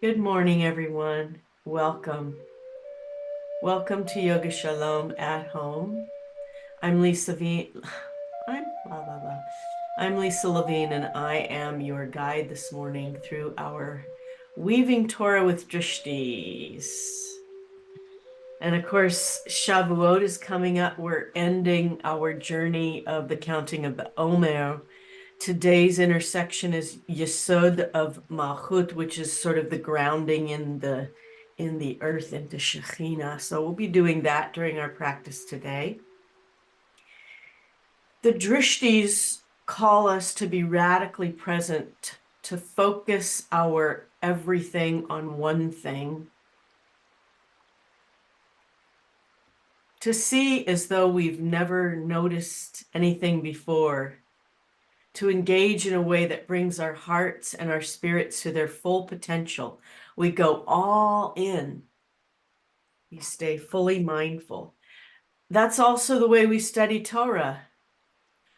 Good morning, everyone. Welcome. Welcome to Yoga Shalom at Home. I'm Lisa V. I'm blah, blah, blah. I'm Lisa Levine, and I am your guide this morning through our Weaving Torah with Drishtis. And of course, Shavuot is coming up. We're ending our journey of the counting of the Omer. Today's intersection is Yesod of Malchut, which is sort of the grounding in the earth into Shekhinah. So we'll be doing that during our practice today. The Drishtis call us to be radically present, to focus our everything on one thing, to see as though we've never noticed anything before, to engage in a way that brings our hearts and our spirits to their full potential. We go all in. We stay fully mindful. That's also the way we study Torah,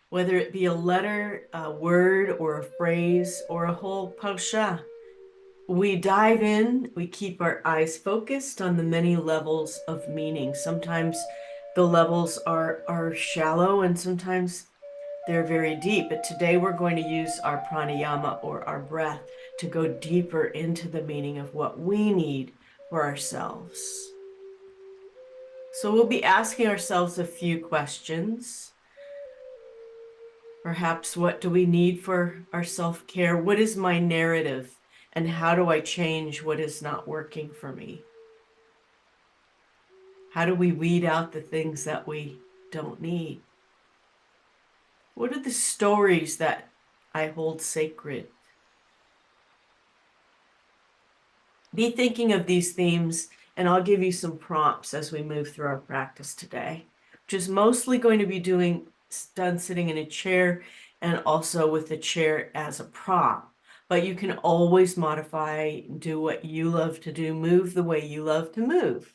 whether it be a letter, a word, or a phrase, or a whole parsha. We dive in, we keep our eyes focused on the many levels of meaning. Sometimes the levels are shallow and sometimes they're very deep, but today we're going to use our pranayama or our breath to go deeper into the meaning of what we need for ourselves. So we'll be asking ourselves a few questions. Perhaps, what do we need for our self-care? What is my narrative? And how do I change what is not working for me? How do we weed out the things that we don't need? What are the stories that I hold sacred? Be thinking of these themes, and I'll give you some prompts as we move through our practice today, which is mostly going to be done sitting in a chair and also with the chair as a prop. But you can always modify, do what you love to do, move the way you love to move.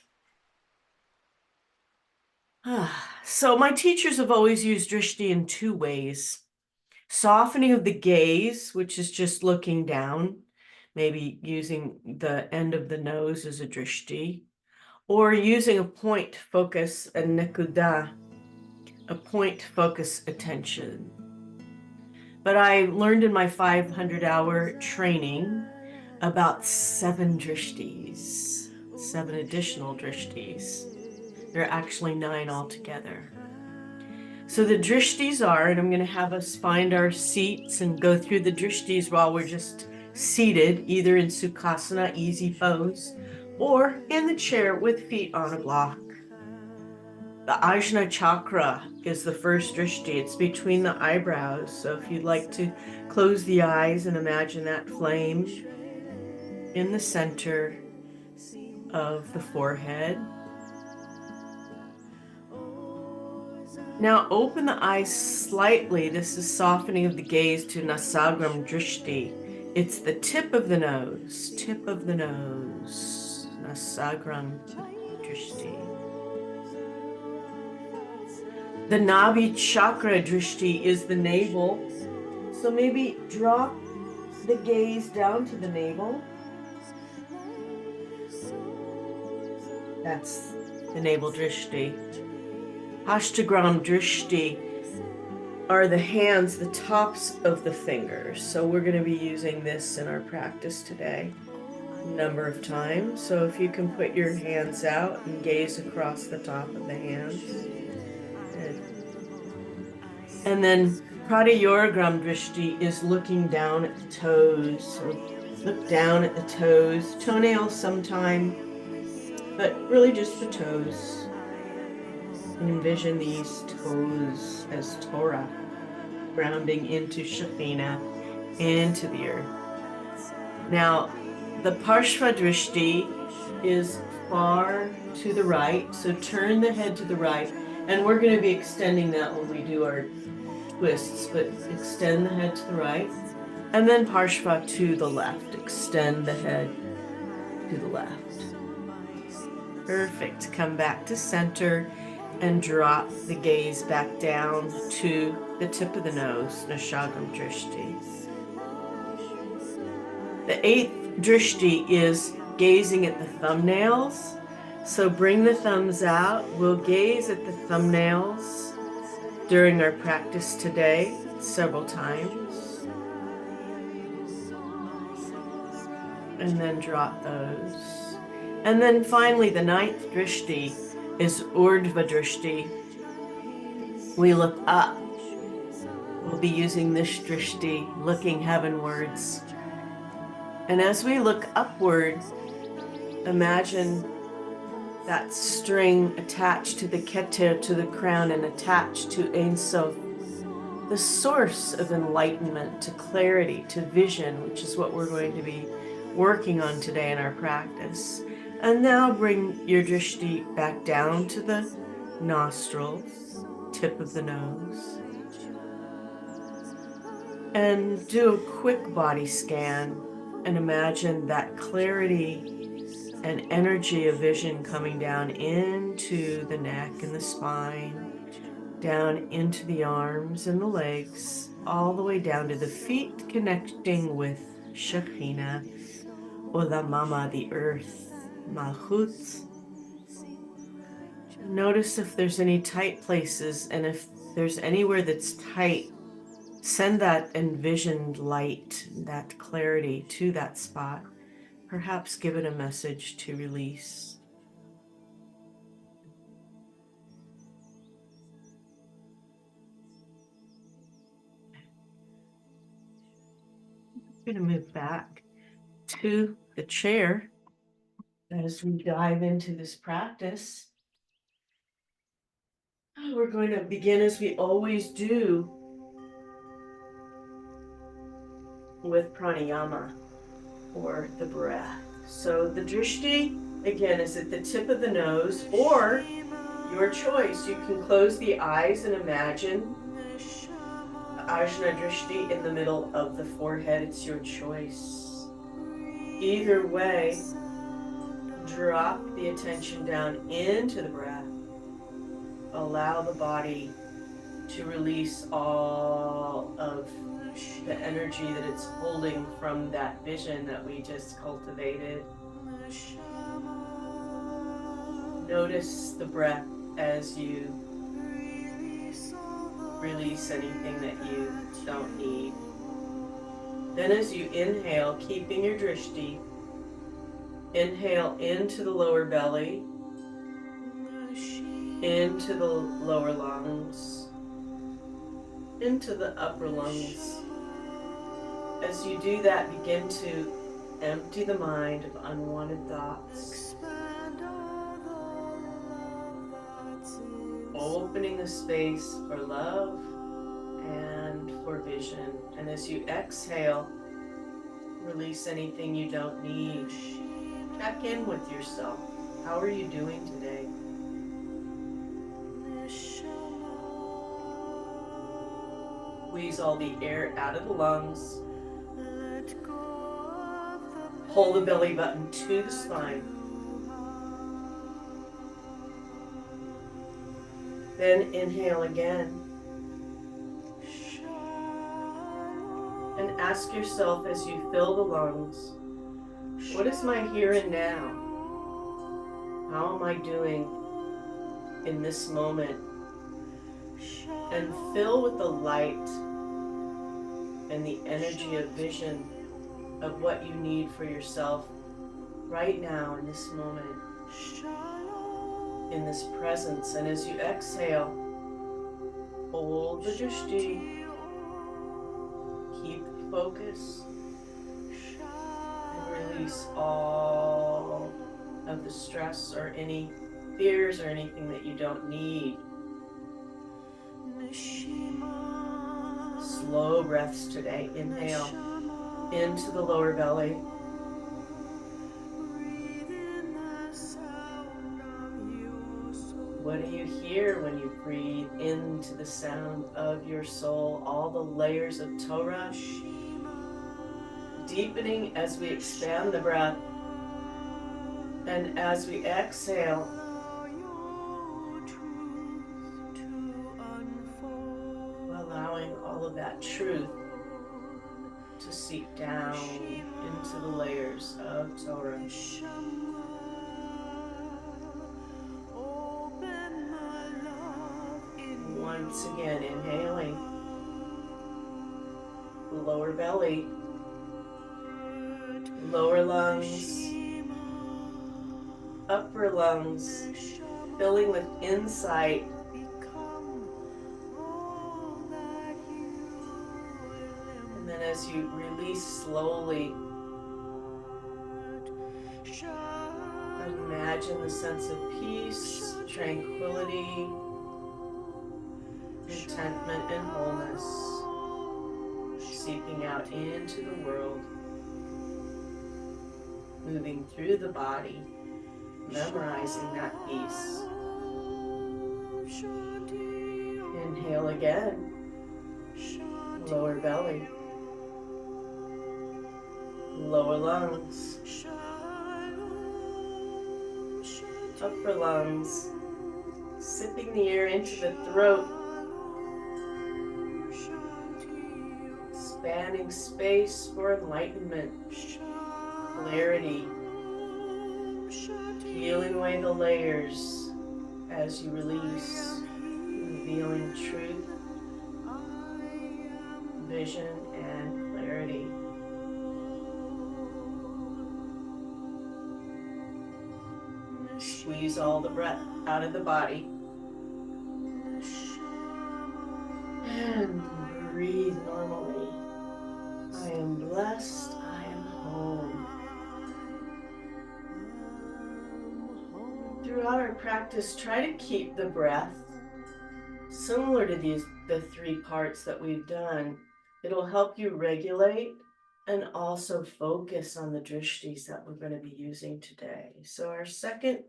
So my teachers have always used Drishti in two ways. Softening of the gaze, which is just looking down, maybe using the end of the nose as a Drishti, or using a point focus, a nekuda, a point focus attention. But I learned in my 500-hour training about 7 Drishtis, 7 additional Drishtis. There are actually 9 altogether. So the Drishtis are, and I'm going to have us find our seats and go through the Drishtis while we're just seated, either in Sukhasana, easy pose, or in the chair with feet on a block. The Ajna chakra is the first Drishti. It's between the eyebrows. So if you'd like to close the eyes and imagine that flame in the center of the forehead. Now open the eyes slightly. This is softening of the gaze to Nasagram Drishti. It's the tip of the nose, Nasagram Drishti. The Nabi chakra Drishti is the navel. So maybe drop the gaze down to the navel. That's the navel Drishti. Hashtagram Drishti are the hands, the tops of the fingers. So we're going to be using this in our practice today a number of times. So if you can put your hands out and gaze across the top of the hands. Good. And then Pradyayoragram Drishti is looking down at the toes. So look down at the toes, toenails sometime, but really just the toes. And envision these toes as Torah, grounding into Shekhinah, into the earth. Now, the Parshva Drishti is far to the right, so turn the head to the right, and we're going to be extending that when we do our twists, but extend the head to the right, and then Parshva to the left, extend the head to the left. Perfect. Come back to center and drop the gaze back down to the tip of the nose, Nashagam Drishti. The 8th Drishti is gazing at the thumbnails. So bring the thumbs out. We'll gaze at the thumbnails during our practice today several times. And then drop those. And then finally, the ninth Drishti is Urdhva Drishti. We look up. We'll be using this Drishti, looking heavenwards. And as we look upward, imagine that string attached to the Keter, to the crown, and attached to Ein Sof, the source of enlightenment, to clarity, to vision, which is what we're going to be working on today in our practice. And now bring your Drishti back down to the nostrils, tip of the nose. And do a quick body scan and imagine that clarity and energy of vision coming down into the neck and the spine, down into the arms and the legs, all the way down to the feet, connecting with Shekhinah, Olam Mama, the earth, Malchut. Notice if there's any tight places, and if there's anywhere that's tight, send that envisioned light, that clarity to that spot. Perhaps give it a message to release. I'm going to move back to the chair as we dive into this practice. We're going to begin as we always do with pranayama, or the breath. So the drishti, again, is at the tip of the nose, or your choice. You can close the eyes and imagine Ajna Drishti in the middle of the forehead. It's your choice. Either way, drop the attention down into the breath. Allow the body to release all of the energy that it's holding from that vision that we just cultivated. Notice the breath as you release anything that you don't need. Then as you inhale, keeping your drishti, inhale into the lower belly, into the lower lungs, into the upper lungs. As you do that, begin to empty the mind of unwanted thoughts, opening the space for love and for vision. And as you exhale, release anything you don't need. Check in with yourself. How are you doing today? Squeeze all the air out of the lungs. Pull the belly button to the spine. Then inhale again. And ask yourself as you fill the lungs, what is my here and now? How am I doing in this moment? And fill with the light and the energy of vision of what you need for yourself right now in this moment, in this presence. And as you exhale, hold the drishti, keep focus, and release all of the stress or any fears or anything that you don't need. Slow breaths today. Inhale into the lower belly. What do you hear when you breathe into the sound of your soul? All the layers of Torah deepening as we expand the breath. And as we exhale, allowing all of that truth to seep down into the layers of Torah. Once again, inhaling. Lower belly. Lower lungs. Upper lungs. Filling with insight. And then as you release slowly, imagine the sense of peace, tranquility, contentment, and wholeness seeping out into the world, moving through the body, memorizing that peace. Inhale again, lower belly, lower lungs, upper lungs, sipping the air into the throat, expanding space for enlightenment, clarity, peeling away the layers as you release, revealing truth, vision, and clarity. Squeeze all the breath out of the body. And breathe normally. I am blessed. I am home. Throughout our practice, try to keep the breath similar to the 3 parts that we've done. It'll help you regulate and also focus on the drishtis that we're going to be using today. So our second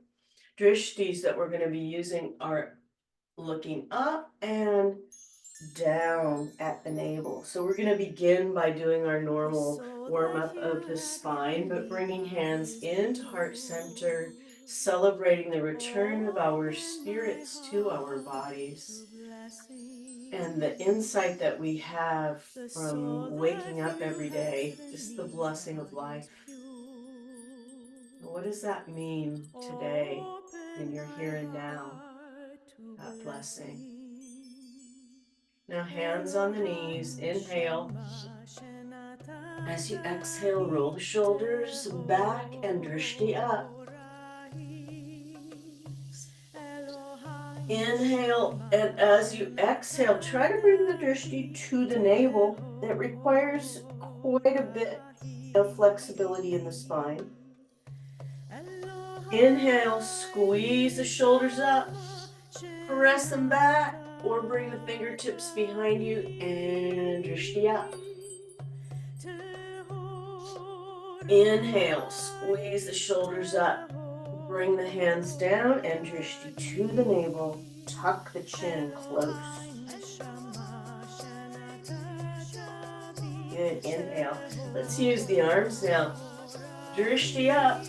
drishtis that we're going to be using are looking up and down at the navel. So we're going to begin by doing our normal warm-up of the spine, but bringing hands into heart center, celebrating the return of our spirits to our bodies and the insight that we have from waking up every day, just the blessing of life. What does that mean today in your here and now, that blessing? Now hands on the knees, inhale. As you exhale, roll the shoulders back and drishti up. Inhale, and as you exhale, try to bring the drishti to the navel. It requires quite a bit of flexibility in the spine. Inhale, squeeze the shoulders up, press them back, or bring the fingertips behind you and drishti up. Inhale, squeeze the shoulders up, bring the hands down and drishti to the navel, tuck the chin close. Good, inhale. Let's use the arms now. Drishti up.